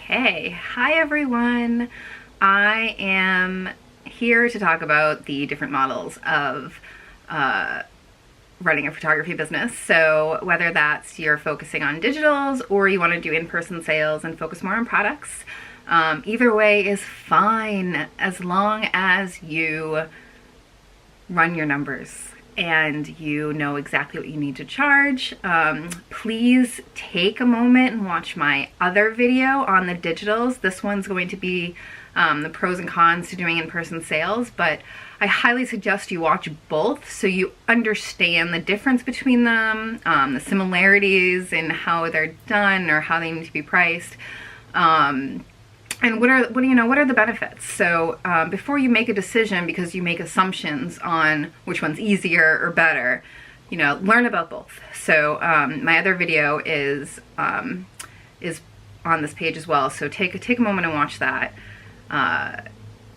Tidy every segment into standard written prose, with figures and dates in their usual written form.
Okay, hi everyone. I am here to talk about the different models of running a photography business. So whether that's you're focusing on digitals or you want to do in-person sales and focus more on products, either way is fine as long as you run your numbers and you know exactly what you need to charge. Please take a moment and watch my other video on the digitals. This one's going to be the pros and cons to doing in-person sales, but I highly suggest you watch both so you understand the difference between them, the similarities in how they're done or how they need to be priced. And what are the benefits? So before you make a decision, because you make assumptions on which one's easier or better, learn about both. So my other video is on this page as well. So take a moment and watch that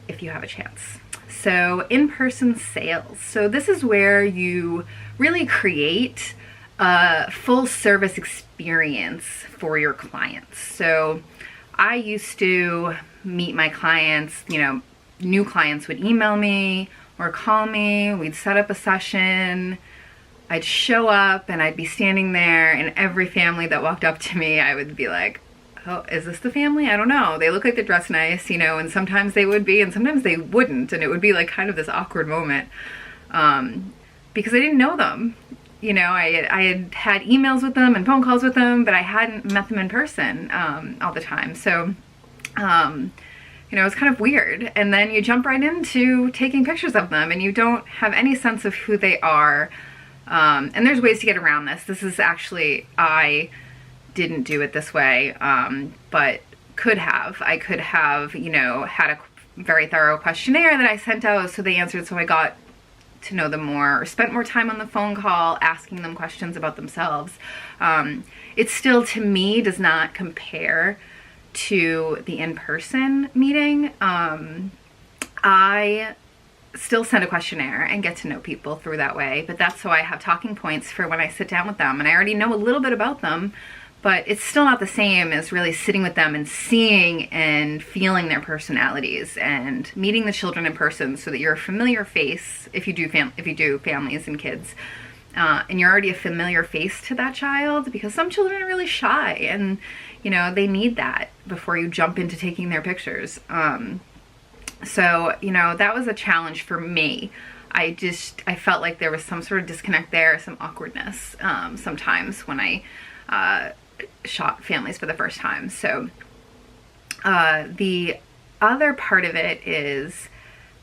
if you have a chance. So in-person sales. So this is where you really create a full service experience for your clients. So I used to meet my clients, new clients would email me or call me, we'd set up a session, I'd show up and I'd be standing there, and every family that walked up to me, I would be like, oh, is this the family? I don't know. They look like they're dressed nice, and sometimes they would be and sometimes they wouldn't, and it would be like kind of this awkward moment because I didn't know them. I had emails with them and phone calls with them, but I hadn't met them in person all the time. So, it was kind of weird. And then you jump right into taking pictures of them and you don't have any sense of who they are. And there's ways to get around this. This is actually, I didn't do it this way, but could have. I could have, had a very thorough questionnaire that I sent out so they answered, so I got to know them more, or spent more time on the phone call asking them questions about themselves. It still, to me, does not compare to the in-person meeting. I still send a questionnaire and get to know people through that way, but that's so I have talking points for when I sit down with them, and I already know a little bit about them, but it's still not the same as really sitting with them and seeing and feeling their personalities and meeting the children in person, so that you're a familiar face if you do families and kids, and you're already a familiar face to that child, because some children are really shy and they need that before you jump into taking their pictures. So that was a challenge for me. I felt like there was some sort of disconnect there, some awkwardness sometimes when I shot families for the first time. So the other part of it is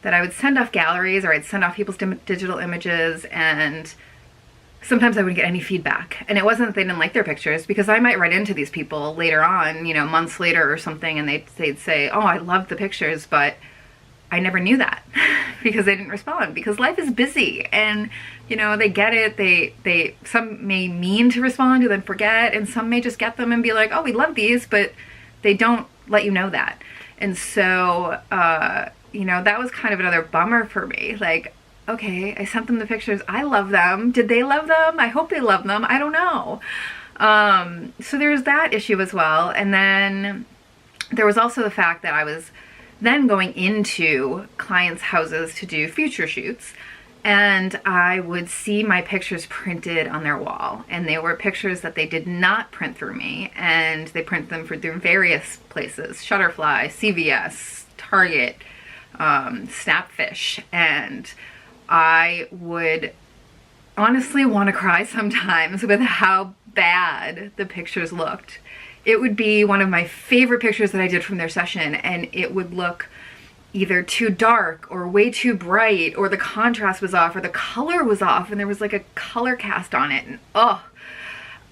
that I would send off galleries, or I'd send off people's digital images, and sometimes I wouldn't get any feedback. And it wasn't that they didn't like their pictures, because I might write into these people later on, months later or something, and they'd say, oh, I loved the pictures, but I never knew that because they didn't respond, because life is busy, and they get it. They some may mean to respond and then forget, and some may just get them and be like, oh, we love these, but they don't let you know that. And so that was kind of another bummer for me. Like, okay, I sent them the pictures, I love them, did they love them? I hope they love them, I don't know. So there's that issue as well. And then there was also the fact that I was then going into clients' houses to do future shoots, and I would see my pictures printed on their wall, and they were pictures that they did not print through me, and they print them through various places: Shutterfly, CVS, Target, Snapfish, and I would honestly want to cry sometimes with how bad the pictures looked. It would be one of my favorite pictures that I did from their session, and it would look either too dark or way too bright, or the contrast was off, or the color was off, and there was like a color cast on it, and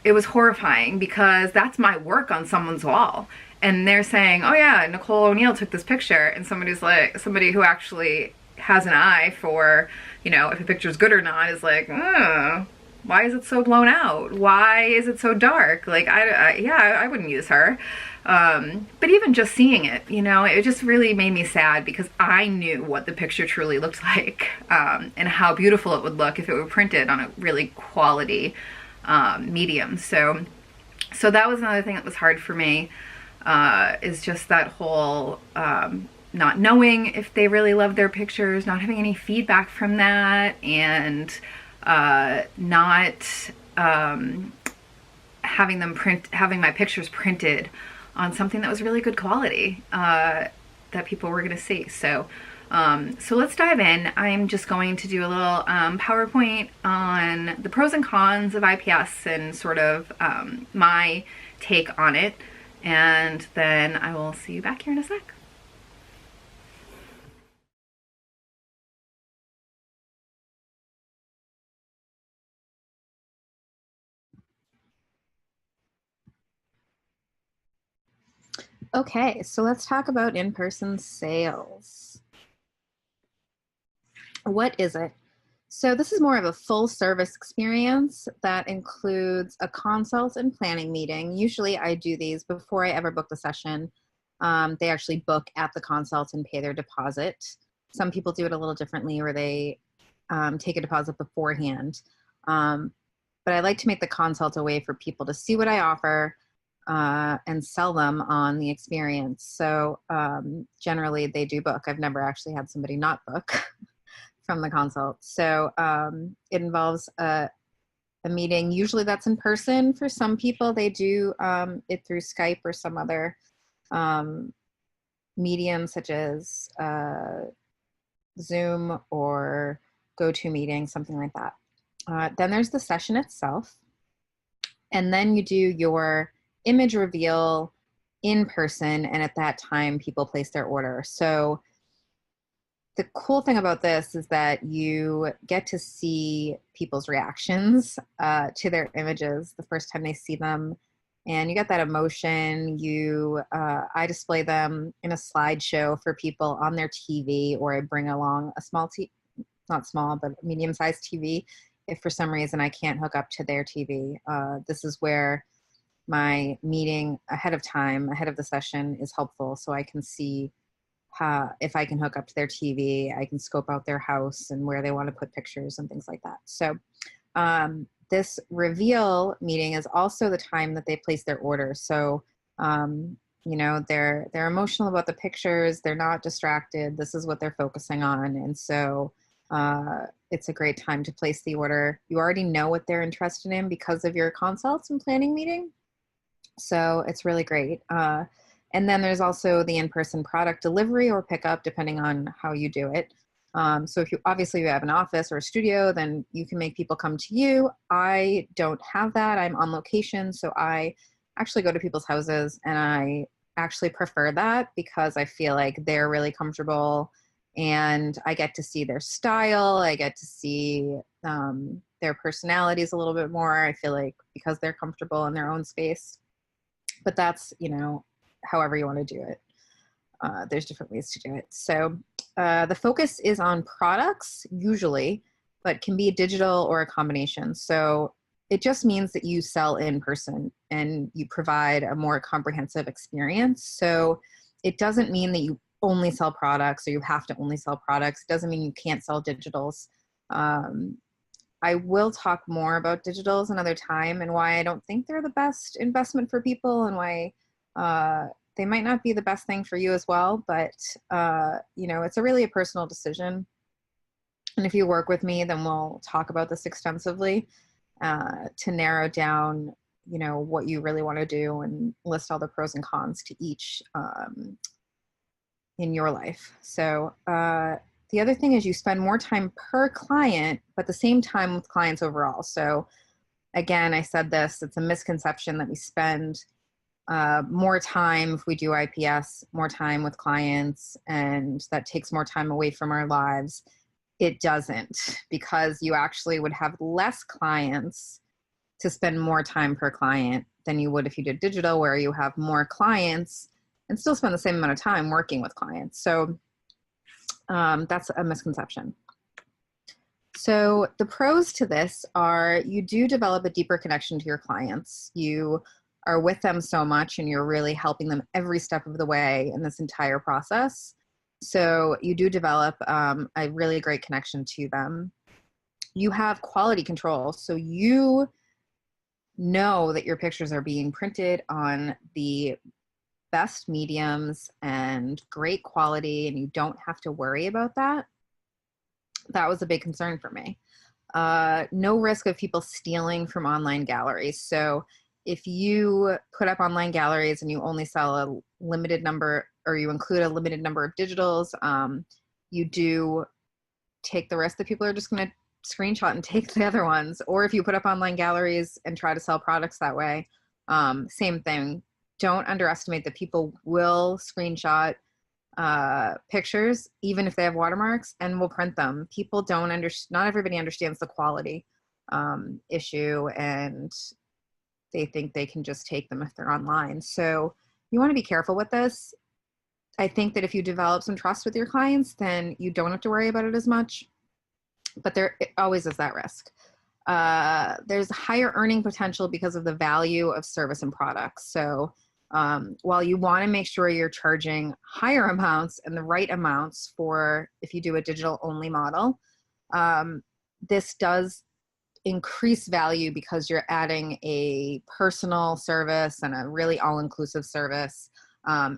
it was horrifying, because that's my work on someone's wall, and they're saying, oh yeah, Nicole O'Neill took this picture, and somebody who actually has an eye for, if a picture's good or not, is like, why is it so blown out? Why is it so dark? Like, I wouldn't use her. But even just seeing it, it just really made me sad, because I knew what the picture truly looked like, and how beautiful it would look if it were printed on a really quality medium. So that was another thing that was hard for me. is just that whole not knowing if they really love their pictures, not having any feedback from that, and not having my pictures printed on something that was really good quality that people were going to see. So let's dive in. I'm just going to do a little PowerPoint on the pros and cons of IPS and sort of my take on it. And then I will see you back here in a sec. Okay, so let's talk about in-person sales. What is it? So this is more of a full service experience that includes a consult and planning meeting. Usually I do these before I ever book the session. They actually book at the consult and pay their deposit. Some people do it a little differently where they take a deposit beforehand. But I like to make the consult a way for people to see what I offer and sell them on the experience. So generally they do book. I've never actually had somebody not book from the consult. So it involves a meeting. Usually that's in person. For some people, they do it through Skype or some other medium such as Zoom or GoToMeeting, something like that. Then there's the session itself. And then you do your image reveal in person. And at that time, people place their order. So the cool thing about this is that you get to see people's reactions to their images the first time they see them. And you get that emotion. I display them in a slideshow for people on their TV, or I bring along a small not small, but medium-sized TV if for some reason I can't hook up to their TV. This is where my meeting ahead of the session is helpful, so I can see if I can hook up to their TV, I can scope out their house and where they want to put pictures and things like that. So this reveal meeting is also the time that they place their order. So, you know, they're emotional about the pictures. They're not distracted. This is what they're focusing on. And so it's a great time to place the order. You already know what they're interested in because of your consults and planning meeting. So it's really great. And then there's also the in-person product delivery or pickup, depending on how you do it. So if you have an office or a studio, then you can make people come to you. I don't have that. I'm on location. So I actually go to people's houses, and I actually prefer that because I feel like they're really comfortable and I get to see their style. I get to see their personalities a little bit more. I feel like because they're comfortable in their own space. But that's, you know, however you want to do it. There's different ways to do it. So the focus is on products usually, but can be digital or a combination. So it just means that you sell in person and you provide a more comprehensive experience. So it doesn't mean that you only sell products or you have to only sell products. It doesn't mean you can't sell digitals. I will talk more about digitals another time and why I don't think they're the best investment for people and why they might not be the best thing for you as well. But, you know, it's really a personal decision. And if you work with me, then we'll talk about this extensively to narrow down, you know, what you really want to do and list all the pros and cons to each in your life. So the other thing is you spend more time per client, but the same time with clients overall. So again, I said this, it's a misconception that we spend more time if we do IPS, more time with clients, and that takes more time away from our lives. It doesn't, because you actually would have less clients to spend more time per client than you would if you did digital, where you have more clients and still spend the same amount of time working with clients. So that's a misconception. So the pros to this are you do develop a deeper connection to your clients. You are with them so much and you're really helping them every step of the way in this entire process. So you do develop a really great connection to them. You have quality control. So you know that your pictures are being printed on the best mediums and great quality and you don't have to worry about that, that was a big concern for me. No risk of people stealing from online galleries. So if you put up online galleries and you only sell a limited number, or you include a limited number of digitals, you do take the risk that people are just going to screenshot and take the other ones. Or if you put up online galleries and try to sell products that way, same thing. Don't underestimate that people will screenshot pictures, even if they have watermarks, and will print them. People don't not everybody understands the quality issue, and they think they can just take them if they're online. So you want to be careful with this. I think that if you develop some trust with your clients, then you don't have to worry about it as much, but there always is that risk. There's higher earning potential because of the value of service and products. So while you want to make sure you're charging higher amounts and the right amounts for if you do a digital only model, this does increase value because you're adding a personal service and a really all-inclusive service,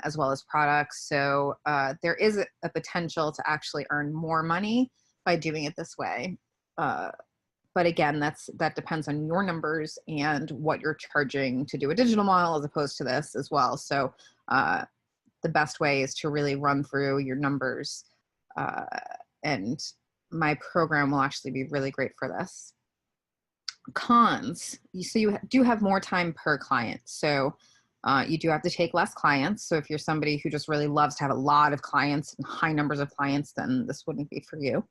as well as products. So there is a potential to actually earn more money by doing it this way. But again, that depends on your numbers and what you're charging to do a digital model as opposed to this as well. So the best way is to really run through your numbers. And my program will actually be really great for this. Cons, so you do have more time per client. So you do have to take less clients. So if you're somebody who just really loves to have a lot of clients and high numbers of clients, then this wouldn't be for you.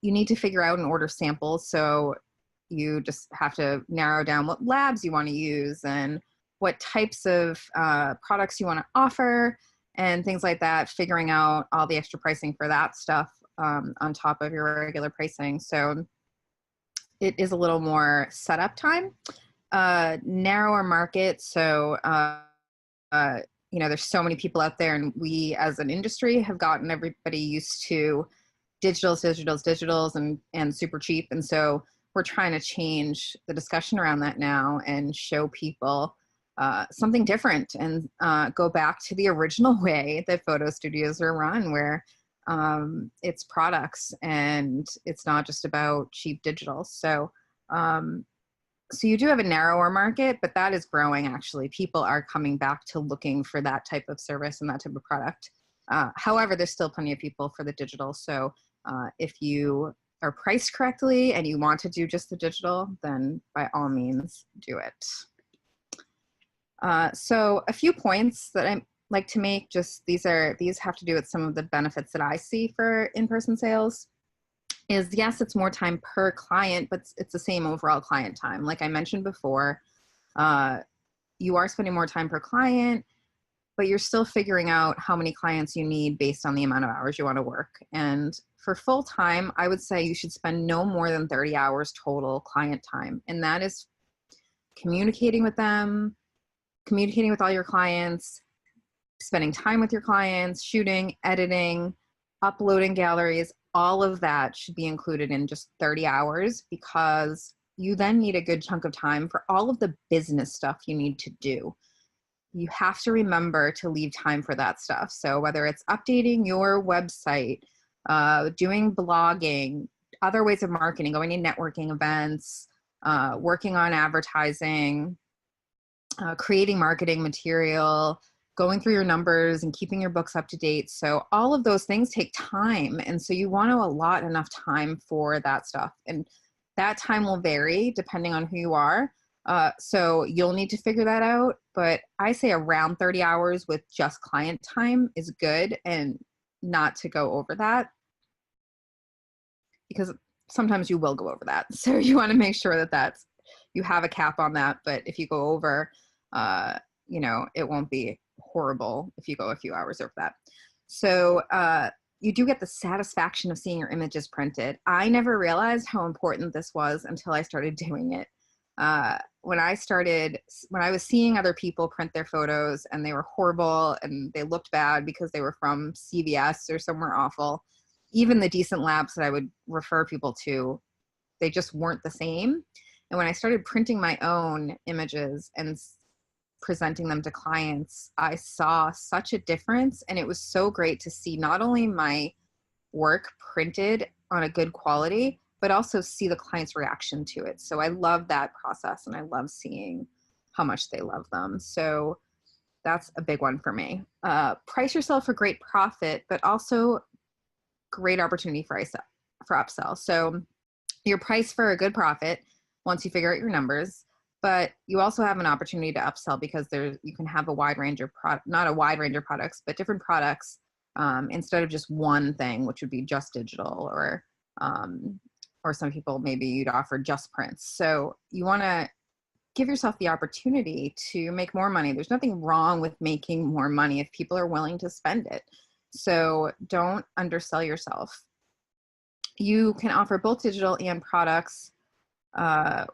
You need to figure out and order samples. So you just have to narrow down what labs you want to use and what types of products you want to offer and things like that, figuring out all the extra pricing for that stuff on top of your regular pricing. So it is a little more setup time, narrower market. So, there's so many people out there, and we as an industry have gotten everybody used to digitals and super cheap. And so we're trying to change the discussion around that now and show people something different and go back to the original way that photo studios are run, where it's products and it's not just about cheap digital. So, so you do have a narrower market, but that is growing actually. People are coming back to looking for that type of service and that type of product. However, there's still plenty of people for the digital. So if you are priced correctly and you want to do just the digital, then by all means do it. So a few points that I like to make, just these have to do with some of the benefits that I see for in-person sales, is yes, it's more time per client, but it's the same overall client time. Like I mentioned before, you are spending more time per client, but you're still figuring out how many clients you need based on the amount of hours you want to work. And for full time, I would say you should spend no more than 30 hours total client time. And that is communicating with them, communicating with all your clients, spending time with your clients, shooting, editing, uploading galleries, all of that should be included in just 30 hours, because you then need a good chunk of time for all of the business stuff you need to do. You have to remember to leave time for that stuff. So whether it's updating your website, doing blogging, other ways of marketing, going to networking events, working on advertising, creating marketing material, going through your numbers and keeping your books up to date. So all of those things take time. And so you want to allot enough time for that stuff. And that time will vary depending on who you are. So you'll need to figure that out. But I say around 30 hours with just client time is good, and not to go over that, because sometimes you will go over that. So you want to make sure that you have a cap on that. But if you go over, it won't be horrible if you go a few hours over that. So you do get the satisfaction of seeing your images printed. I never realized how important this was until I started doing it. When I was seeing other people print their photos and they were horrible and they looked bad because they were from CVS or somewhere awful, even the decent labs that I would refer people to, they just weren't the same. And when I started printing my own images and presenting them to clients, I saw such a difference. And it was so great to see not only my work printed on a good quality, but also see the client's reaction to it. So I love that process, and I love seeing how much they love them. So that's a big one for me. Price yourself for great profit, but also great opportunity for upsell. So you're priced for a good profit once you figure out your numbers, but you also have an opportunity to upsell because you can have a wide range of not a wide range of products, but different products instead of just one thing, which would be just digital, or some people, maybe you'd offer just prints. So you want to give yourself the opportunity to make more money. There's nothing wrong with making more money if people are willing to spend it. So don't undersell yourself. You can offer both digital and products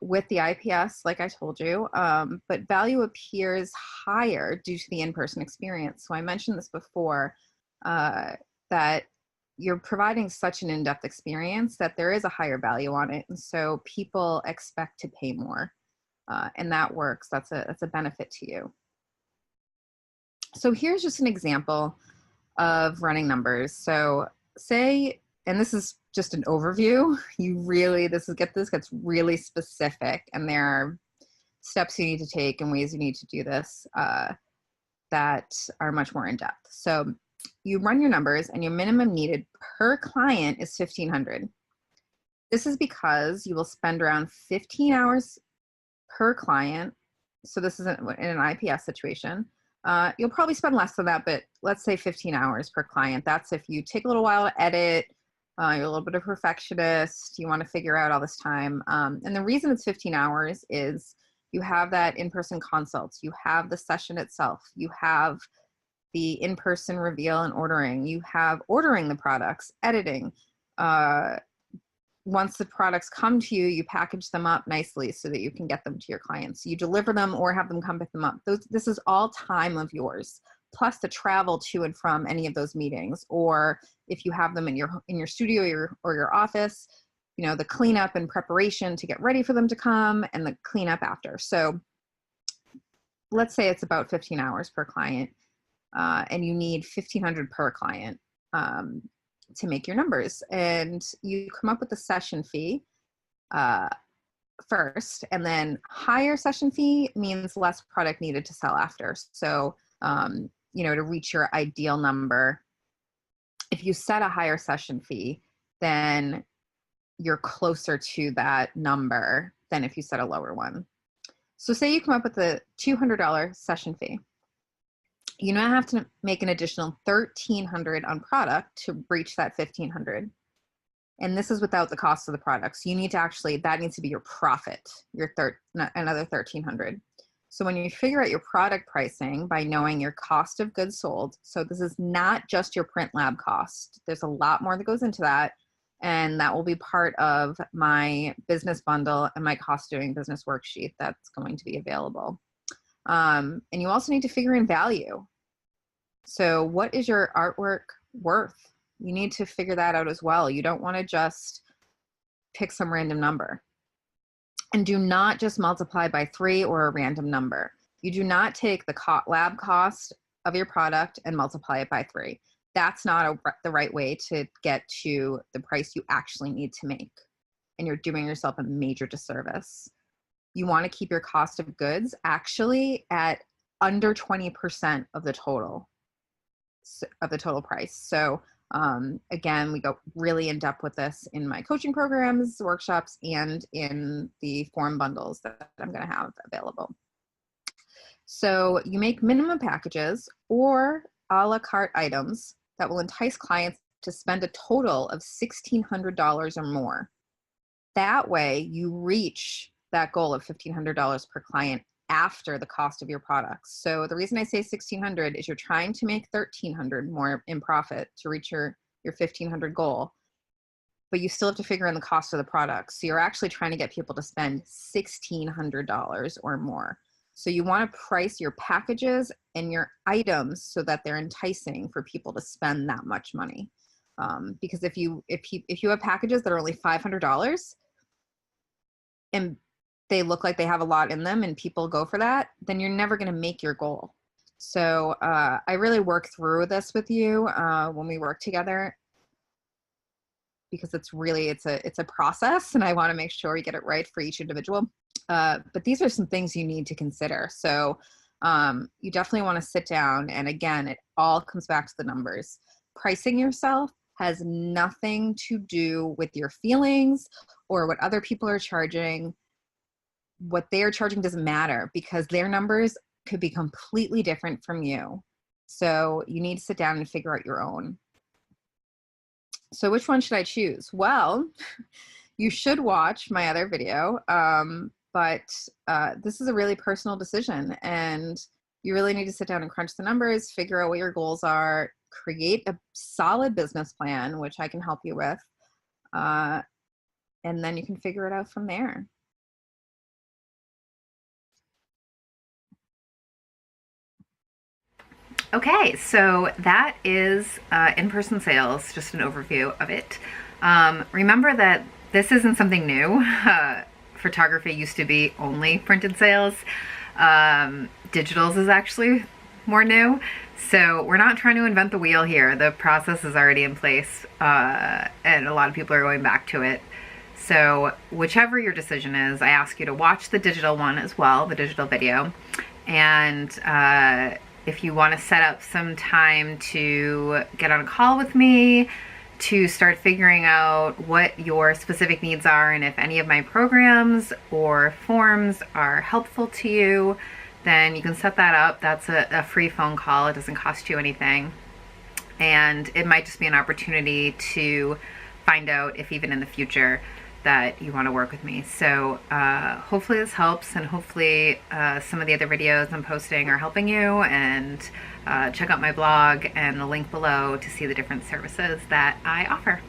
with the IPS, like I told you, but value appears higher due to the in-person experience. So I mentioned this before, that you're providing such an in-depth experience that there is a higher value on it. And so people expect to pay more, and that works. That's a benefit to you. So here's just an example of running numbers. So say, and this is just an overview, this gets really specific, and there are steps you need to take and ways you need to do this that are much more in depth. So you run your numbers, and your minimum needed per client is 1,500. This is because you will spend around 15 hours per client. So this isn't in an IPS situation. You'll probably spend less than that, but let's say 15 hours per client. That's if you take a little while to edit, you're a little bit of a perfectionist, you want to figure out all this time. And the reason it's 15 hours is you have that in-person consult, you have the session itself, you have the in-person reveal and ordering, you have ordering the products, editing. Once the products come to you, you package them up nicely so that you can get them to your clients. You deliver them or have them come pick them up. This is all time of yours, plus the travel to and from any of those meetings, or if you have them in your studio or your office, the cleanup and preparation to get ready for them to come, and the cleanup after. So let's say it's about 15 hours per client, and you need 1,500 per client to make your numbers. And you come up with a session fee first, and then higher session fee means less product needed to sell after. So, to reach your ideal number, if you set a higher session fee, then you're closer to that number than if you set a lower one. So say you come up with a $200 session fee. You now have to make an additional $1,300 on product to reach that $1,500. And this is without the cost of the product. So you need to that needs to be your profit, another $1,300. So when you figure out your product pricing by knowing your cost of goods sold, so this is not just your print lab cost. There's a lot more that goes into that. And that will be part of my business bundle and my cost doing business worksheet that's going to be available. And you also need to figure in value. So what is your artwork worth? You need to figure that out as well. You don't want to just pick some random number. And do not just multiply by 3 or a random number. You do not take the lab cost of your product and multiply it by 3. That's not the right way to get to the price you actually need to make. And you're doing yourself a major disservice. You want to keep your cost of goods actually at under 20% of the total price. So again, we go really in depth with this in my coaching programs, workshops, and in the form bundles that I'm going to have available. So you make minimum packages or a la carte items that will entice clients to spend a total of $1,600 or more. That way you reach that goal of $1,500 per client after the cost of your products. So the reason I say $1,600 is you're trying to make $1,300 more in profit to reach your $1,500 goal, but you still have to figure in the cost of the products. So you're actually trying to get people to spend $1,600 or more. So you want to price your packages and your items so that they're enticing for people to spend that much money. Because if you have packages that are only $500, and they look like they have a lot in them and people go for that, then you're never going to make your goal. So I really work through this with you when we work together, because it's a process, and I want to make sure you get it right for each individual. But these are some things you need to consider. So you definitely want to sit down, and again, it all comes back to the numbers. Pricing yourself has nothing to do with your feelings or what other people are charging. What they are charging doesn't matter, because their numbers could be completely different from you. So you need to sit down and figure out your own. So which one should I choose? Well, you should watch my other video, but this is a really personal decision, and you really need to sit down and crunch the numbers, figure out what your goals are, create a solid business plan, which I can help you with, and then you can figure it out from there. Okay, so that is in-person sales, just an overview of it. Remember that this isn't something new. Photography used to be only printed sales. Digitals is actually more new. So we're not trying to invent the wheel here. The process is already in place, and a lot of people are going back to it. So whichever your decision is, I ask you to watch the digital one as well, the digital video. And if you want to set up some time to get on a call with me to start figuring out what your specific needs are, and if any of my programs or forms are helpful to you, then you can set that up. That's a free phone call. It doesn't cost you anything. And it might just be an opportunity to find out if even in the future that you want to work with me. So hopefully this helps, and hopefully some of the other videos I'm posting are helping you. And check out my blog and the link below to see the different services that I offer.